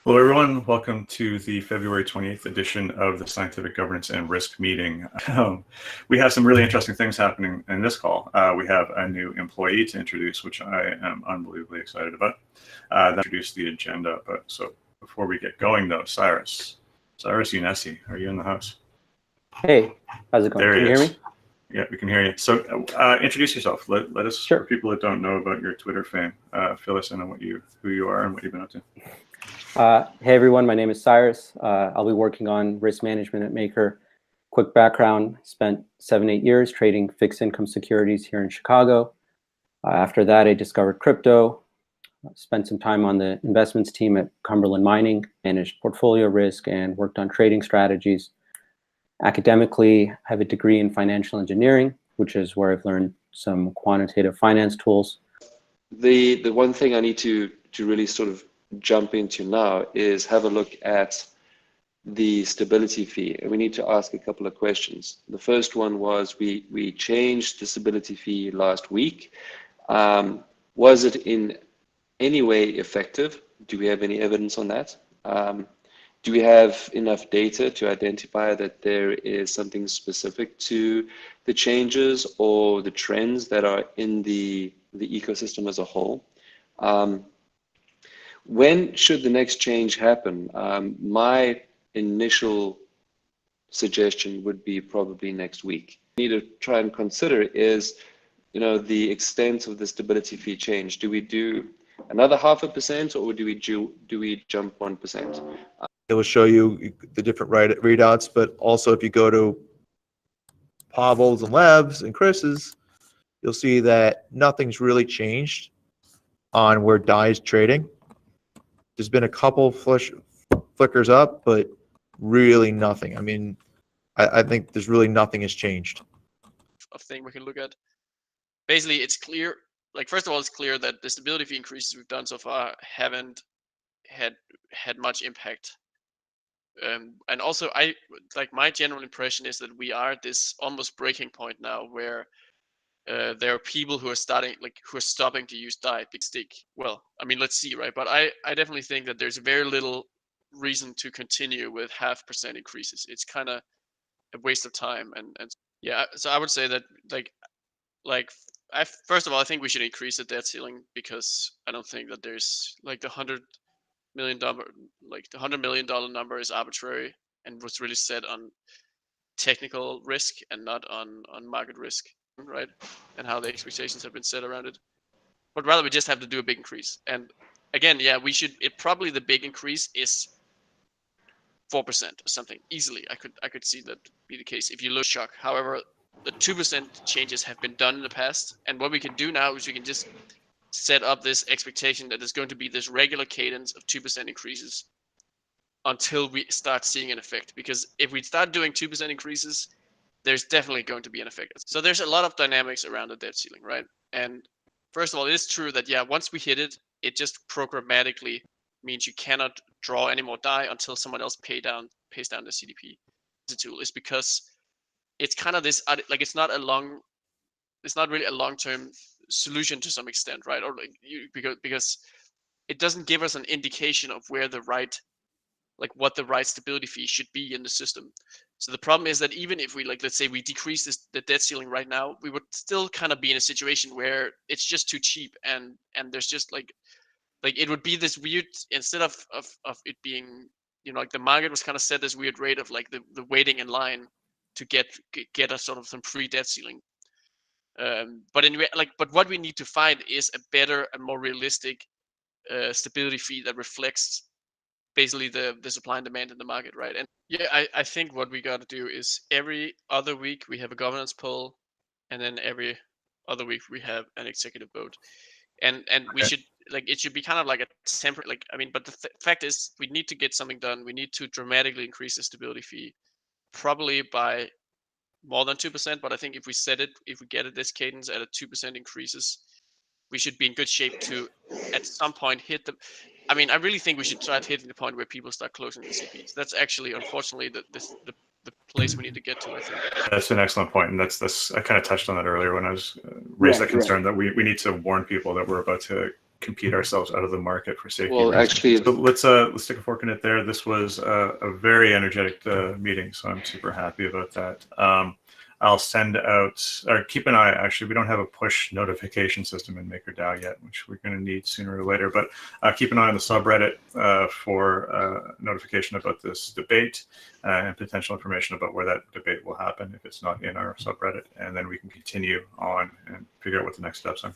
Hello, everyone. Welcome to the February 28th edition of the Scientific Governance and Risk Meeting. We have some really interesting things happening in this call. We have a new employee to introduce, which I am unbelievably excited about. That introduced the agenda. So before we get going, though, Cyrus Unessi, are you in the house? Hey, how's it going? Can you hear me? Yeah, we can hear you. So introduce yourself. Let us, Sure. For people that don't know about your Twitter fame, fill us in on who you are and what you've been up to. Hey everyone, my name is Cyrus. I'll be working on risk management at Maker. Quick background, spent 7-8 years trading fixed income securities here in Chicago. After that, I discovered crypto, spent some time on the investments team at Cumberland Mining, managed portfolio risk and worked on trading strategies. Academically, I have a degree in financial engineering, which is where I've learned some quantitative finance tools. The one thing I need to really sort of jump into now is have a look at the stability fee, and we need to ask a couple of questions. The first one was we changed the stability fee last week. Was it in any way effective? Do we have any evidence on that? Do we have enough data to identify that there is something specific to the changes or the trends that are in the ecosystem as a whole? When should the next change happen? My initial suggestion would be probably next week. What we need to try and consider is, the extent of the stability fee change. Do we do another 0.5%, or do we jump 1%? It will show you the different readouts, but also if you go to Pavel's and Lev's and Chris's, you'll see that nothing's really changed on where DAI is trading. There's been a couple flickers up, but really nothing. I mean, I think there's really nothing has changed. Of thing we can look at. Basically, it's clear. Like, first of all, it's clear that the stability fee increases we've done so far haven't had much impact. And also, my general impression is that we are at this almost breaking point now where there are people who are stopping to use DAI big stick. Well, I mean, let's see, right? But I definitely think that there's very little reason to continue with 0.5% increases. It's kind of a waste of time, and yeah. So I would say that first of all, I think we should increase the debt ceiling, because I don't think that there's the $100 million number is arbitrary and was really set on technical risk and not on market risk, right? And how the expectations have been set around it. But rather we just have to do a big increase. And again, yeah, probably the big increase is 4% or something easily. I could see that be the case if you look shock. However, the 2% changes have been done in the past, and what we can do now is we can just set up this expectation that there's going to be this regular cadence of 2% increases until we start seeing an effect. Because if we start doing 2% increases, there's definitely going to be an effect. So there's a lot of dynamics around the debt ceiling, right? And first of all, it is true that, yeah, once we hit it, it just programmatically means you cannot draw any more DAI until someone else pays down the CDP. The tool is because it's kind of this, it's not really a long-term solution to some extent, right? Or because it doesn't give us an indication of where what the right stability fee should be in the system. So the problem is that even if we let's say we decrease the debt ceiling right now, we would still kind of be in a situation where it's just too cheap, and there's just it would be this weird, instead of it being, the market was kind of set this weird rate of the waiting in line to get a sort of some free debt ceiling. But what we need to find is a better and more realistic stability fee that reflects basically the supply and demand in the market, right? And yeah, I think what we got to do is every other week we have a governance poll, and then every other week we have an executive vote, and we should it should be kind of like a temporary, but the fact is we need to get something done. We need to dramatically increase the stability fee, probably by more than 2%. But I think if we get it this cadence at a 2% increases, we should be in good shape to at some point hit the. I mean, I really think we should start hitting the point where people start closing the CPs. That's actually, unfortunately, the place we need to get to, I think. That's an excellent point, and that's I kind of touched on that earlier when I was raised that concern that we need to warn people that we're about to compete ourselves out of the market for safety Well, reasons. actually, So let's stick a fork in it there. This was a very energetic meeting, so I'm super happy about that. I'll send out, or keep an eye, actually, we don't have a push notification system in MakerDAO yet, which we're going to need sooner or later, but keep an eye on the subreddit for notification about this debate and potential information about where that debate will happen if it's not in our subreddit, and then we can continue on and figure out what the next steps are.